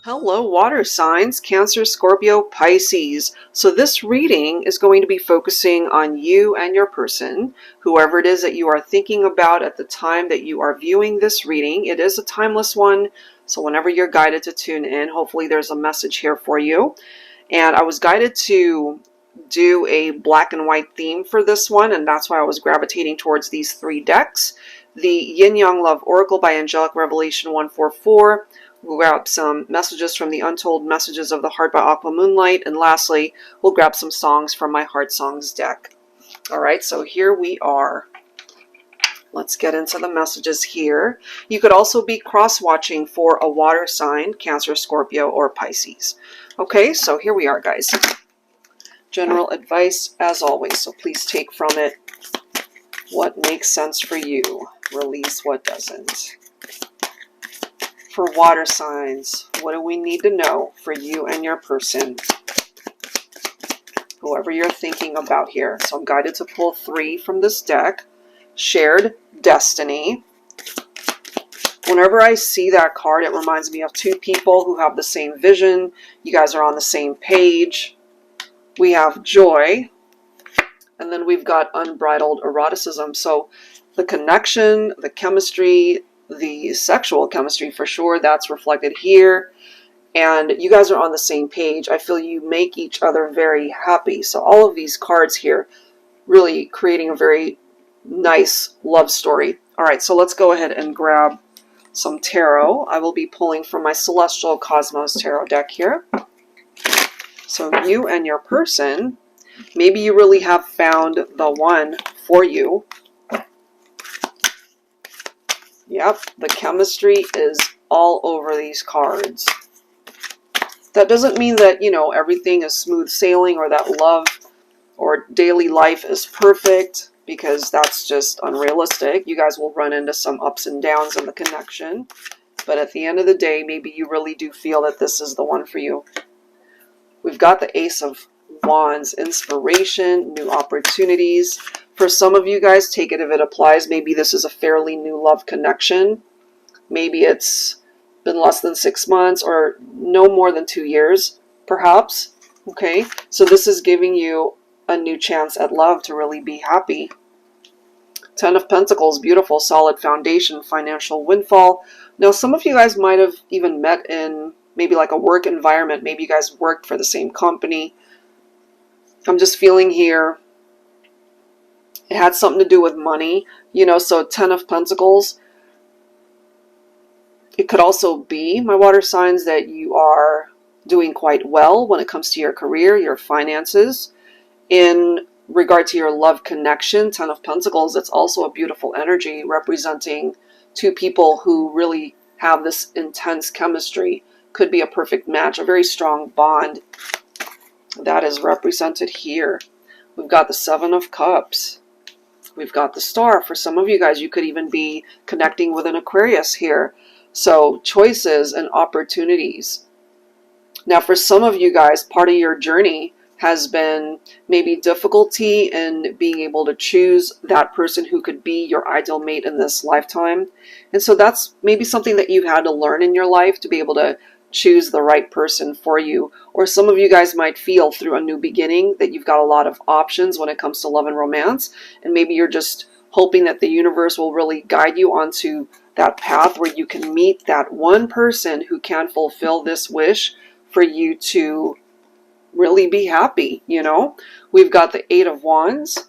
Hello, water signs, Cancer, Scorpio, Pisces. So this reading is going to be focusing on you and your person, whoever it is that you are thinking about at the time that you are viewing this reading. It is a timeless one, so whenever you're guided to tune in, hopefully there's a message here for you. And I was guided to do a black and white theme for this one, and that's why I was gravitating towards these three decks. The Yin Yang Love Oracle by Angelic Revelation 144. We'll grab some messages from the Untold Messages of the Heart by Aqua Moonlight. And lastly, we'll grab some songs from my Heart Songs deck. All right, so here we are. Let's get into the messages here. You could also be cross-watching for a water sign, Cancer, Scorpio, or Pisces. Okay, so here we are, guys. General advice, as always, so please take from it what makes sense for you. Release what doesn't. For water signs, what do we need to know for you and your person? Whoever you're thinking about here. So I'm guided to pull three from this deck. Shared Destiny. Whenever I see that card, it reminds me of two people who have the same vision. You guys are on the same page. We have Joy. And then we've got Unbridled Eroticism. So the connection, the chemistry, the sexual chemistry for sure, that's reflected here. And you guys are on the same page. I feel you make each other very happy. So all of these cards here really creating a very nice love story. All right, so let's go ahead and grab some tarot. I will be pulling from my Celestial Cosmos Tarot deck here. So you and your person, maybe you really have found the one for you. Yep, the chemistry is all over these cards. That doesn't mean that, you know, everything is smooth sailing or that love or daily life is perfect, because that's just unrealistic. You guys will run into some ups and downs in the connection. But at the end of the day, maybe you really do feel that this is the one for you. We've got the Ace of Wands, inspiration, new opportunities. For some of you guys, take it if it applies. Maybe this is a fairly new love connection. Maybe it's been less than 6 months or no more than 2 years, perhaps. Okay, so this is giving you a new chance at love to really be happy. Ten of Pentacles, beautiful, solid foundation, financial windfall. Now, some of you guys might have even met in maybe like a work environment. Maybe you guys worked for the same company. I'm just feeling here it had something to do with money, you know, so Ten of Pentacles. It could also be, my water signs, that you are doing quite well when it comes to your career, your finances. In regard to your love connection, Ten of Pentacles, it's also a beautiful energy representing two people who really have this intense chemistry. Could be a perfect match, a very strong bond. That is represented here. We've got the Seven of Cups. We've got the Star. For some of you guys, you could even be connecting with an Aquarius here. So choices and opportunities. Now, for some of you guys, part of your journey has been maybe difficulty in being able to choose that person who could be your ideal mate in this lifetime. And so that's maybe something that you've had to learn in your life, to be able to choose the right person for you. Or some of you guys might feel through a new beginning that you've got a lot of options when it comes to love and romance, and maybe you're just hoping that the universe will really guide you onto that path where you can meet that one person who can fulfill this wish for you to really be happy. You know, we've got the Eight of Wands,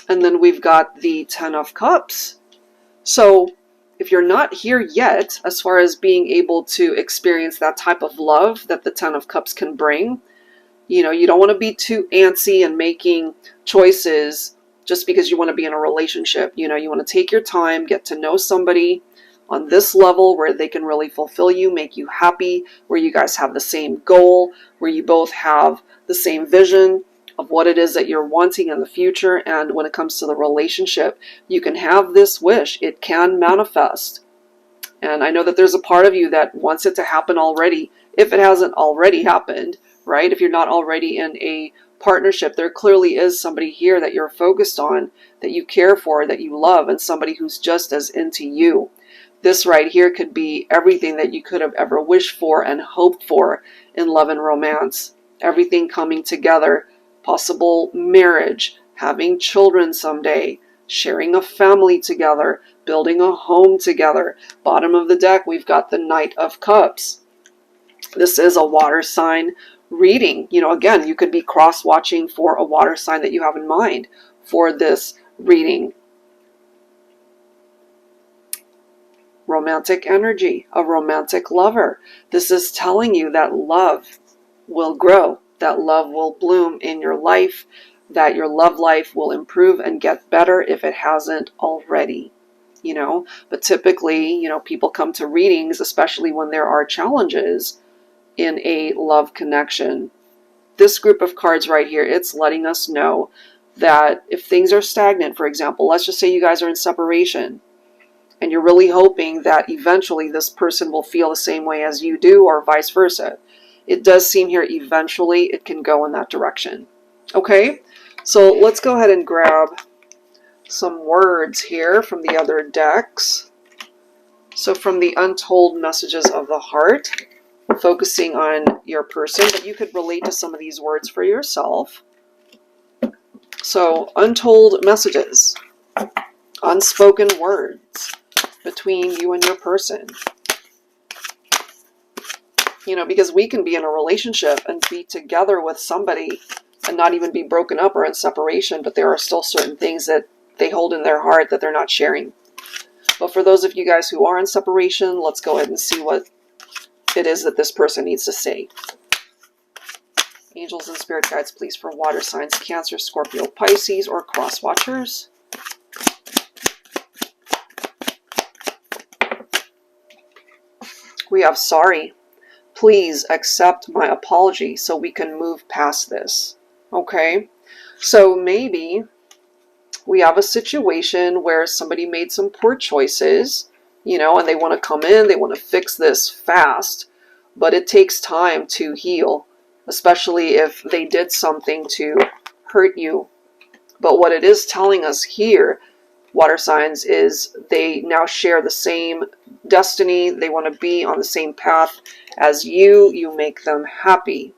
and then we've got the Ten of Cups. So if you're not here yet, as far as being able to experience that type of love that the Ten of Cups can bring, you know, you don't want to be too antsy and making choices just because you want to be in a relationship. You know, you want to take your time, get to know somebody on this level where they can really fulfill you, make you happy, where you guys have the same goal, where you both have the same vision of what it is that you're wanting in the future. And when it comes to the relationship, you can have this wish. It can manifest. And I know that there's a part of you that wants it to happen already, if it hasn't already happened, right? If you're not already in a partnership, there clearly is somebody here that you're focused on, that you care for, that you love, and somebody who's just as into you. This right here could be everything that you could have ever wished for and hoped for in love and romance. Everything coming together. Possible marriage, having children someday, sharing a family together, building a home together. Bottom of the deck, we've got the Knight of Cups. This is a water sign reading. You know, again, you could be cross-watching for a water sign that you have in mind for this reading. Romantic energy, a romantic lover. This is telling you that love will grow, that love will bloom in your life, that your love life will improve and get better if it hasn't already, you know. But typically, you know, people come to readings, especially when there are challenges in a love connection. This group of cards right here, it's letting us know that if things are stagnant, for example, let's just say you guys are in separation, and you're really hoping that eventually this person will feel the same way as you do, or vice versa. It does seem here eventually it can go in that direction. Okay, so let's go ahead and grab some words here from the other decks. So from the Untold Messages of the Heart, focusing on your person, but you could relate to some of these words for yourself. So untold messages, unspoken words between you and your person. You know, because we can be in a relationship and be together with somebody and not even be broken up or in separation, but there are still certain things that they hold in their heart that they're not sharing. But for those of you guys who are in separation, let's go ahead and see what it is that this person needs to say. Angels and spirit guides, please, for water signs, Cancer, Scorpio, Pisces, or cross watchers. We have sorry. Please accept my apology so we can move past this. Okay? So maybe we have a situation where somebody made some poor choices, you know, and they want to come in, they want to fix this fast, but it takes time to heal, especially if they did something to hurt you. But what it is telling us here, water signs, is they now share the same destiny. They want to be on the same path as you. You make them happy.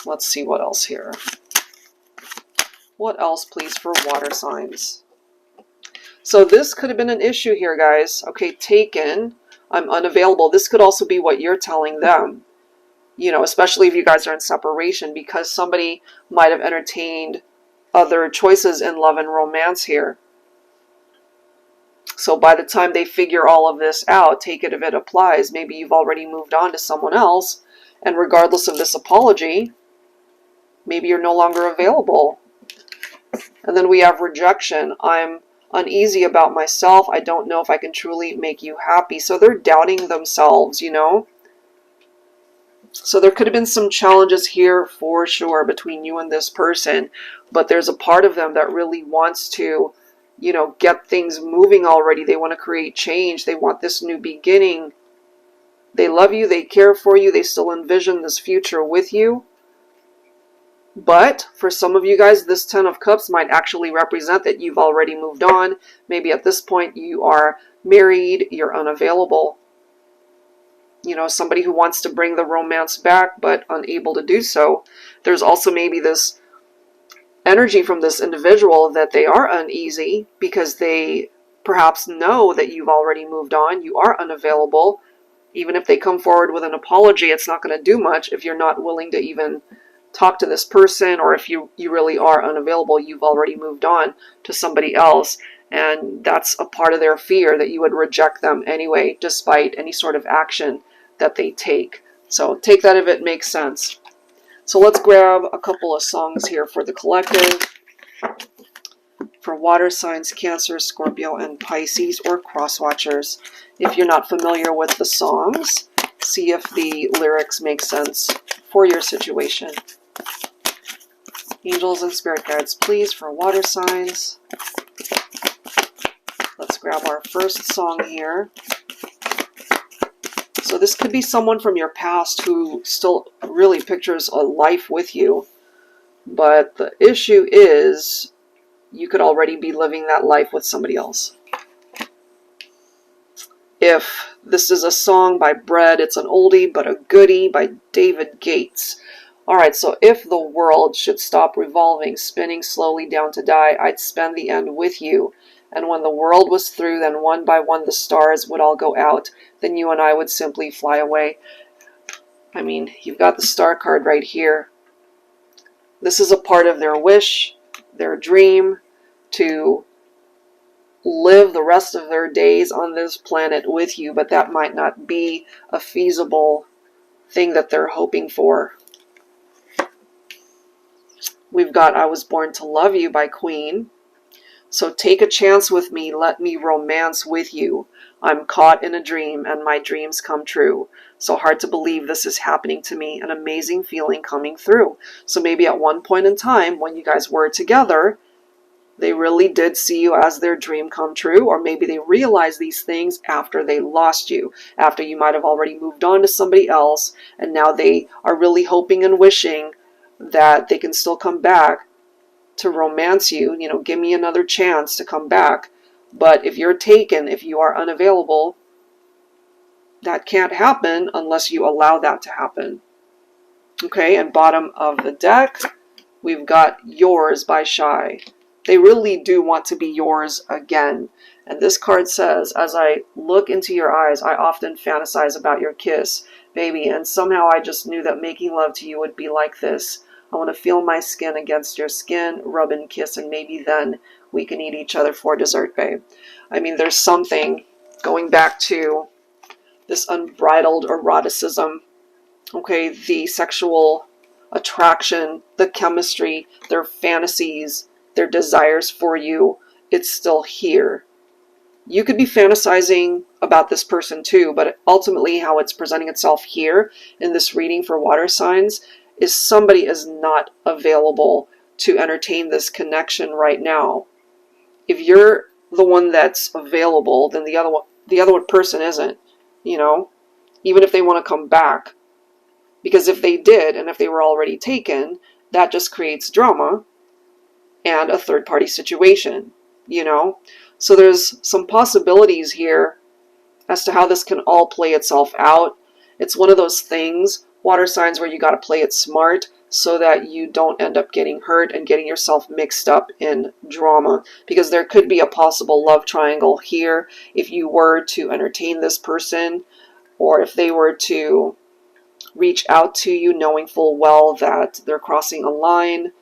Let's see what else here. What else, please, for water signs? So this could have been an issue here, guys. Okay, taken. I'm unavailable. This could also be what you're telling them. You know, especially if you guys are in separation, because somebody might have entertained other choices in love and romance here. So by the time they figure all of this out, take it if it applies. Maybe you've already moved on to someone else, and regardless of this apology, maybe you're no longer available. And then we have rejection. I'm uneasy about myself. I don't know if I can truly make you happy. So they're doubting themselves, you know. So there could have been some challenges here for sure between you and this person, but there's a part of them that really wants to, you know, get things moving already. They want to create change. They want this new beginning. They love you. They care for you. They still envision this future with you. But for some of you guys, this Ten of Cups might actually represent that you've already moved on. Maybe at this point you are married, you're unavailable. You know, somebody who wants to bring the romance back but unable to do so. There's also maybe this energy from this individual that they are uneasy because they perhaps know that you've already moved on, you are unavailable. Even if they come forward with an apology, it's not going to do much if you're not willing to even talk to this person, or if you really are unavailable, you've already moved on to somebody else, and that's a part of their fear that you would reject them anyway, despite any sort of action that they take. So take that if it makes sense. So let's grab a couple of songs here for the collective. For water signs, Cancer, Scorpio, and Pisces, or cross watchers. If you're not familiar with the songs, see if the lyrics make sense for your situation. Angels and spirit guides, please, for water signs. Let's grab our first song here. So this could be someone from your past who still really pictures a life with you. But the issue is you could already be living that life with somebody else. if this is a song by Bread, it's an oldie but a goodie by David Gates. Alright, so if the world should stop revolving, spinning slowly down to die, I'd spend the end with you. And when the world was through, then one by one the stars would all go out. Then you and I would simply fly away. I mean, you've got the star card right here. This is a part of their wish, their dream, to live the rest of their days on this planet with you, but that might not be a feasible thing that they're hoping for. We've got I Was Born to Love You by Queen. So take a chance with me, let me romance with you. I'm caught in a dream and my dreams come true. So hard to believe this is happening to me, an amazing feeling coming through. So maybe at one point in time when you guys were together, they really did see you as their dream come true, or maybe they realized these things after they lost you, after you might have already moved on to somebody else, and now they are really hoping and wishing that they can still come back to romance you, you know, give me another chance to come back. But if you're taken, if you are unavailable, that can't happen unless you allow that to happen. Okay, and bottom of the deck, we've got Yours by Shy. They really do want to be yours again. And this card says, as I look into your eyes, I often fantasize about your kiss, baby, and somehow I just knew that making love to you would be like this. I want to feel my skin against your skin, rub and kiss, and maybe then we can eat each other for dessert, babe. I mean, there's something going back to this unbridled eroticism, okay, the sexual attraction, the chemistry, their fantasies, their desires for you, it's still here. You could be fantasizing about this person too, but ultimately how it's presenting itself here in this reading for water signs is somebody is not available to entertain this connection right now. If you're the one that's available, then the other person isn't, you know, even if they want to come back. Because if they did, and if they were already taken, that just creates drama and a third-party situation, you know? So there's some possibilities here as to how this can all play itself out. It's one of those things, water signs, where you got to play it smart so that you don't end up getting hurt and getting yourself mixed up in drama. Because there could be a possible love triangle here if you were to entertain this person, or if they were to reach out to you knowing full well that they're crossing a line,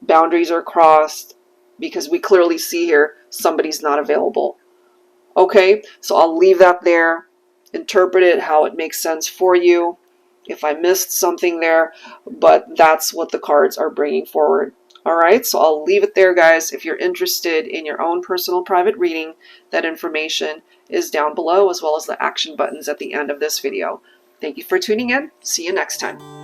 boundaries are crossed, because we clearly see here somebody's not available. Okay, so I'll leave that there. Interpret it how it makes sense for you. If I missed something there, but that's what the cards are bringing forward. Alright, so I'll leave it there, guys. If you're interested in your own personal private reading, that information is down below, as well as the action buttons at the end of this video. Thank you for tuning in. See you next time.